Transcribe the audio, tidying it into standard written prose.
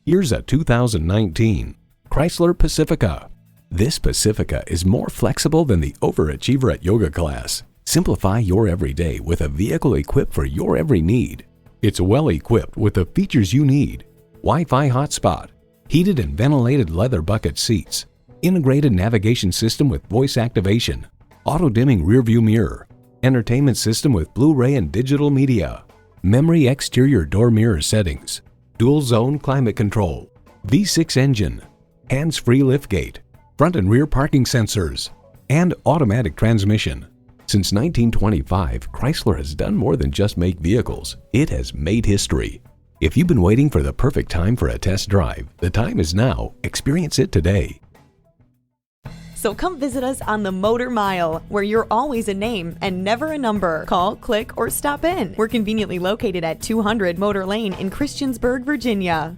Here's a 2019 Chrysler Pacifica. This Pacifica is more flexible than the overachiever at yoga class. Simplify your everyday with a vehicle equipped for your every need. It's well equipped with the features you need: Wi-Fi hotspot, heated and ventilated leather bucket seats, integrated navigation system with voice activation, auto-dimming rearview mirror, entertainment system with Blu-ray and digital media, memory exterior door mirror settings, dual zone climate control, V6 engine, hands-free liftgate, front and rear parking sensors, and automatic transmission. Since 1925, Chrysler has done more than just make vehicles. It has made history. If you've been waiting for the perfect time for a test drive, the time is now. Experience it today. So come visit us on the Motor Mile, where you're always a name and never a number. Call, click, or stop in. We're conveniently located at 200 Motor Lane in Christiansburg, Virginia.